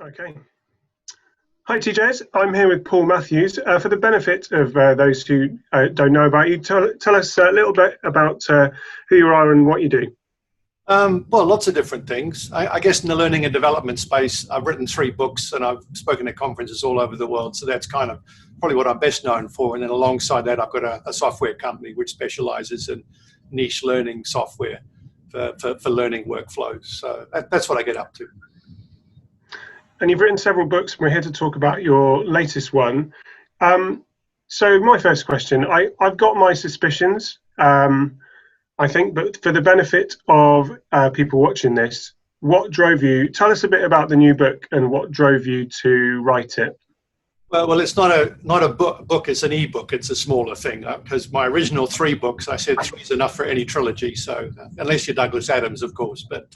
Okay. Hi, TJs. I'm here with Paul Matthews. For the benefit of those who don't know about you, tell us a little bit about who you are and what you do. Well, lots of different things. I guess in the learning and development space, I've written 3 books and I've spoken at conferences all over the world. So that's kind of probably what I'm best known for. And then alongside that, I've got a software company which specializes in niche learning software for learning workflows. So that's what I get up to. And you've written several books. We're here to talk about your latest one. So my first question, I've got my suspicions, I think, but for the benefit of people watching this, what drove you? Tell us a bit about the new book and what drove you to write it. Well, it's not a book. It's an ebook. It's a smaller thing because my original 3 books, I said 3 is enough for any trilogy. So unless you're Douglas Adams, of course. But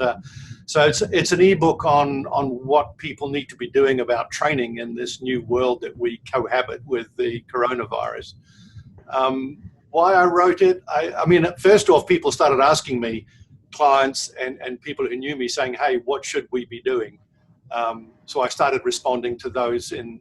so it's an ebook on what people need to be doing about training in this new world that we cohabit with the coronavirus. Why I wrote it, I mean, first off, people started asking me, clients and people who knew me, saying, "Hey, what should we be doing?" So I started responding to those, and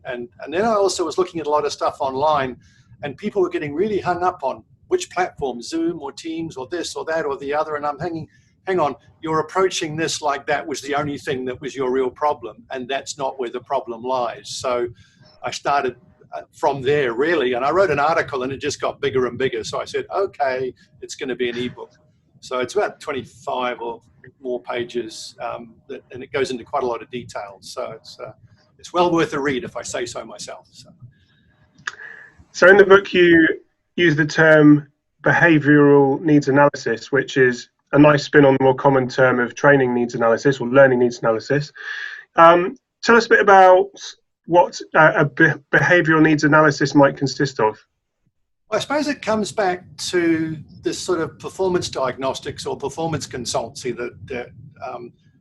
then I also was looking at a lot of stuff online, and people were getting really hung up on which platform, Zoom or Teams or this or that or the other, and I'm hang on, you're approaching this like that was the only thing that was your real problem, and that's not where the problem lies. So I started from there, really, and I wrote an article, and it just got bigger and bigger. So I said, okay, it's going to be an ebook. So it's about 25 or more pages, and it goes into quite a lot of detail. So it's well worth a read, if I say so myself. So in the book, you use the term behavioural needs analysis, which is a nice spin on the more common term of training needs analysis or learning needs analysis. Tell us a bit about what a behavioural needs analysis might consist of. I suppose it comes back to this sort of performance diagnostics or performance consultancy that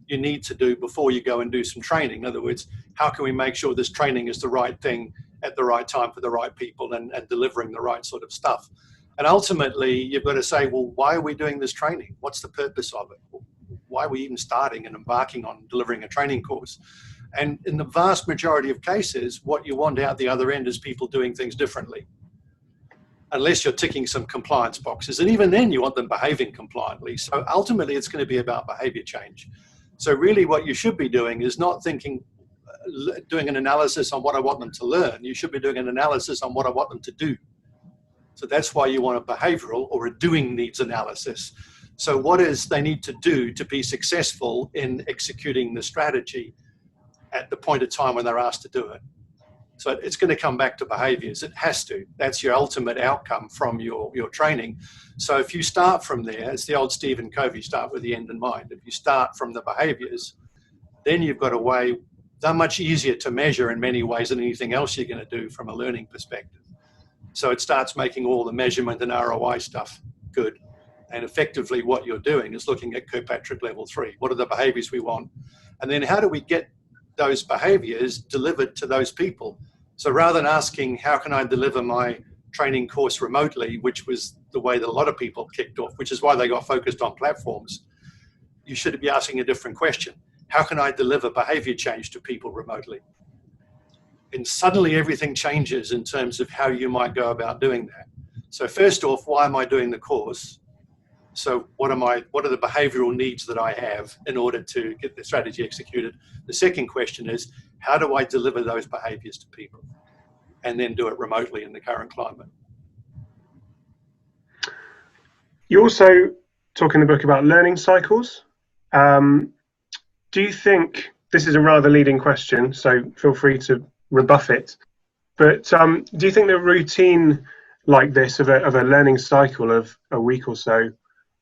you need to do before you go and do some training. In other words, how can we make sure this training is the right thing at the right time for the right people and delivering the right sort of stuff? And ultimately, you've got to say, well, why are we doing this training? What's the purpose of it? Why are we even starting and embarking on delivering a training course? And in the vast majority of cases, what you want out the other end is people doing things differently, unless you're ticking some compliance boxes. And even then, you want them behaving compliantly. So ultimately, it's going to be about behavior change. So really what you should be doing is not doing an analysis on what I want them to learn. You should be doing an analysis on what I want them to do. So that's why you want a behavioral or a doing needs analysis. So what is they need to do to be successful in executing the strategy at the point of time when they're asked to do it. So it's going to come back to behaviors. It has to. That's your ultimate outcome from your training. So if you start from there, it's the old Stephen Covey, start with the end in mind. If you start from the behaviors, then you've got a way, they're much easier to measure in many ways than anything else you're going to do from a learning perspective. So it starts making all the measurement and ROI stuff good. And effectively what you're doing is looking at Kirkpatrick level 3. What are the behaviors we want? And then how do we get those behaviors delivered to those people? So rather than asking, how can I deliver my training course remotely, which was the way that a lot of people kicked off, which is why they got focused on platforms, you should be asking a different question. How can I deliver behavior change to people remotely? And suddenly everything changes in terms of how you might go about doing that. So first off, why am I doing the course? So what are the behavioral needs that I have in order to get the strategy executed? The second question is, how do I deliver those behaviors to people? And then do it remotely in the current climate. You also talk in the book about learning cycles. Do you think, this is a rather leading question, so feel free to rebuff it, but do you think that routine like this of a learning cycle of a week or so,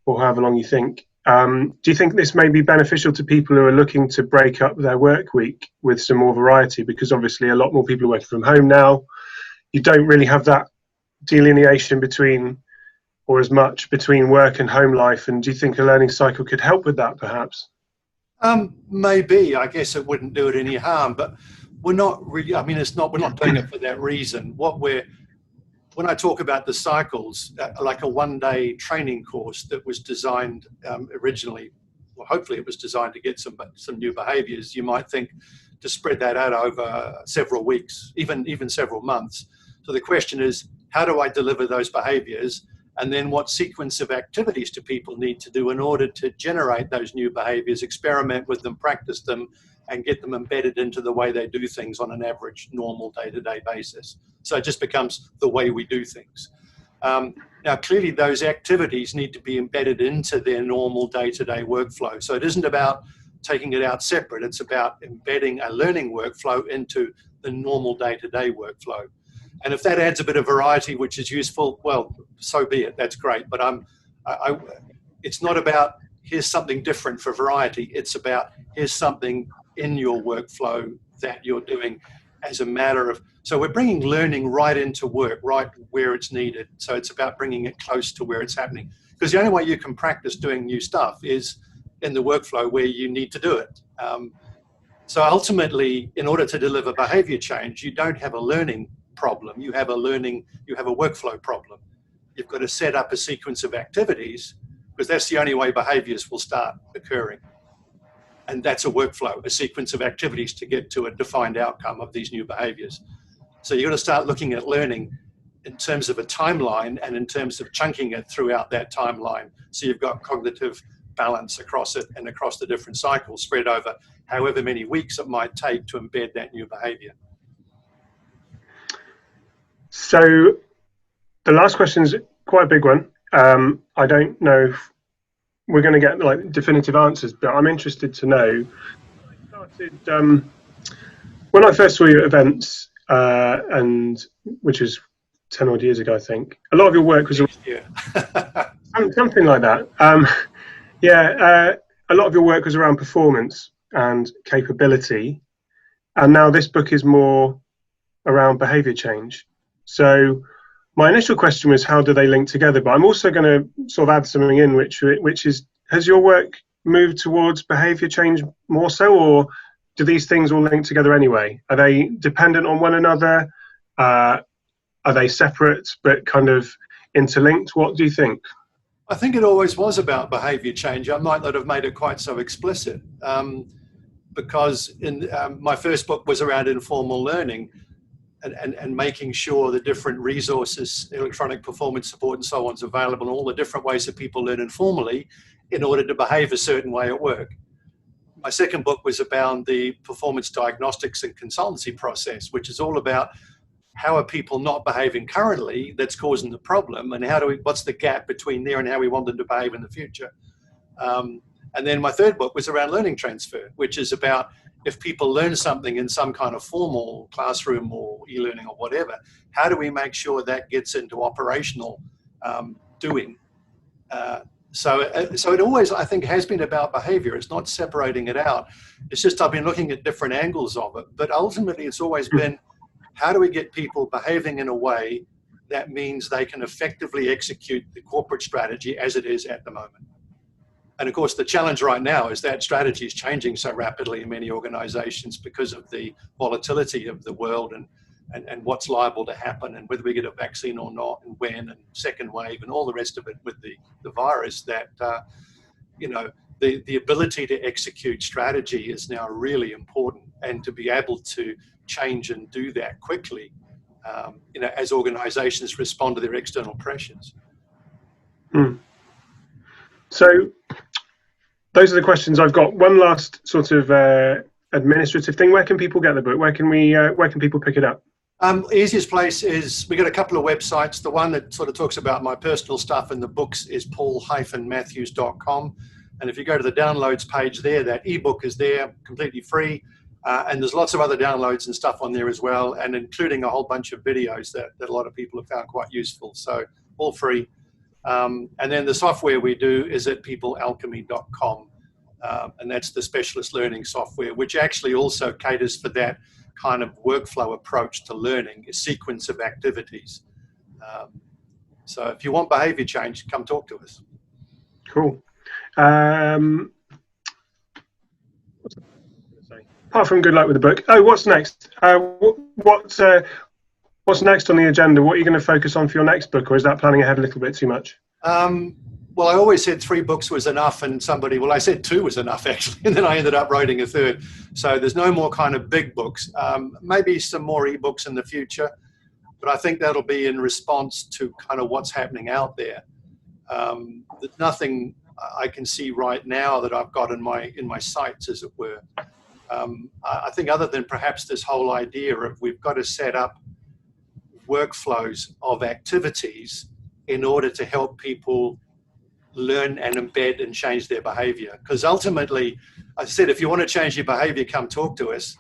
or however long you think, do you think this may be beneficial to people who are looking to break up their work week with some more variety? Because obviously a lot more people are working from home now. You don't really have that delineation between, or as much between work and home life. And do you think a learning cycle could help with that perhaps? Maybe. I guess it wouldn't do it any harm, but we're not really, I mean, we're not doing it for that reason. When I talk about the cycles, like a one-day training course that was designed originally, well, hopefully it was designed to get some new behaviors, you might think to spread that out over several weeks, even several months. So the question is, how do I deliver those behaviors? And then what sequence of activities do people need to do in order to generate those new behaviors, experiment with them, practice them, and get them embedded into the way they do things on an average, normal day-to-day basis. So it just becomes the way we do things. Now, clearly, those activities need to be embedded into their normal day-to-day workflow. So it isn't about taking it out separate. It's about embedding a learning workflow into the normal day-to-day workflow. And if that adds a bit of variety, which is useful, well, so be it. That's great. But it's not about here's something different for variety. It's about here's something in your workflow that you're doing as a matter of, so we're bringing learning right into work, right where it's needed. So it's about bringing it close to where it's happening. Because the only way you can practice doing new stuff is in the workflow where you need to do it. So ultimately, in order to deliver behavior change, you don't have a learning problem. You have a workflow problem. You've got to set up a sequence of activities because that's the only way behaviors will start occurring. And that's a workflow, a sequence of activities to get to a defined outcome of these new behaviors. So you've got to start looking at learning in terms of a timeline and in terms of chunking it throughout that timeline. So you've got cognitive balance across it and across the different cycles spread over however many weeks it might take to embed that new behavior. So the last question is quite a big one. I don't know if we're going to get like definitive answers, but I'm interested to know. I started, when I first saw you at events, and which was 10 odd years ago, I think. A lot of your work was something like that. A lot of your work was around performance and capability, and now this book is more around behavior change. So my initial question was, how do they link together? But I'm also going to sort of add something in, which is, has your work moved towards behavior change more so, or do these things all link together anyway? Are they dependent on one another? Are they separate but kind of interlinked? What do you think? I think it always was about behavior change. I might not have made it quite so explicit because in my first book was around informal learning. And making sure the different resources, electronic performance support and so on is available, and all the different ways that people learn informally in order to behave a certain way at work. My second book was about the performance diagnostics and consultancy process, which is all about how are people not behaving currently that's causing the problem, and what's the gap between there and how we want them to behave in the future. And then my third book was around learning transfer, which is about if people learn something in some kind of formal classroom or e-learning or whatever, how do we make sure that gets into operational doing? So it always, I think, has been about behavior. It's not separating it out. It's just I've been looking at different angles of it. But ultimately, it's always been, how do we get people behaving in a way that means they can effectively execute the corporate strategy as it is at the moment? And of course, the challenge right now is that strategy is changing so rapidly in many organizations because of the volatility of the world and what's liable to happen and whether we get a vaccine or not and when and second wave and all the rest of it with the virus that, the ability to execute strategy is now really important, and to be able to change and do that quickly, as organizations respond to their external pressures. So those are the questions I've got. One last sort of administrative thing. Where can people get the book? Where can people pick it up? Easiest place is, we got a couple of websites. The one that sort of talks about my personal stuff and the books is paul-matthews.com. And if you go to the downloads page there, that ebook is there, completely free. And there's lots of other downloads and stuff on there as well, and including a whole bunch of videos that a lot of people have found quite useful. So all free. And then the software we do is at peoplealchemy.com. And that's the specialist learning software, which actually also caters for that kind of workflow approach to learning, a sequence of activities. So if you want behavior change, come talk to us. Cool. Apart from good luck with the book. Oh, what's next? What's next on the agenda? What are you going to focus on for your next book, or is that planning ahead a little bit too much? Well, I always said 3 books was enough, and I said 2 was enough actually, and then I ended up writing a 3rd. So there's no more kind of big books. Maybe some more ebooks in the future, but I think that'll be in response to kind of what's happening out there. There's nothing I can see right now that I've got in my sights, as it were. I think other than perhaps this whole idea of we've got to set up workflows of activities in order to help people learn and embed and change their behavior. Because ultimately, I said, if you want to change your behavior, come talk to us.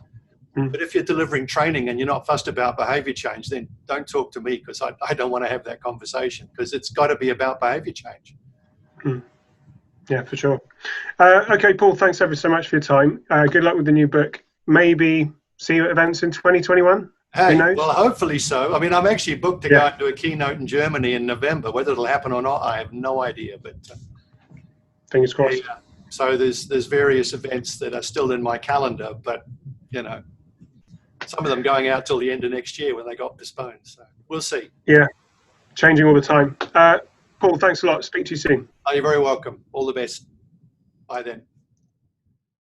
But if you're delivering training and you're not fussed about behavior change, then don't talk to me, because I don't want to have that conversation, because it's got to be about behavior change. Yeah, for sure. Okay, Paul, thanks ever so much for your time. Good luck with the new book. Maybe see you at events in 2021. Hey, who knows? Well, hopefully so. I mean, I'm actually booked to go and do a keynote in Germany in November. Whether it'll happen or not, I have no idea. But fingers crossed. Yeah. So there's various events that are still in my calendar, but you know, some of them going out till the end of next year when they got postponed. So we'll see. Yeah, changing all the time. Paul, thanks a lot. Speak to you soon. You're very welcome. All the best. Bye then.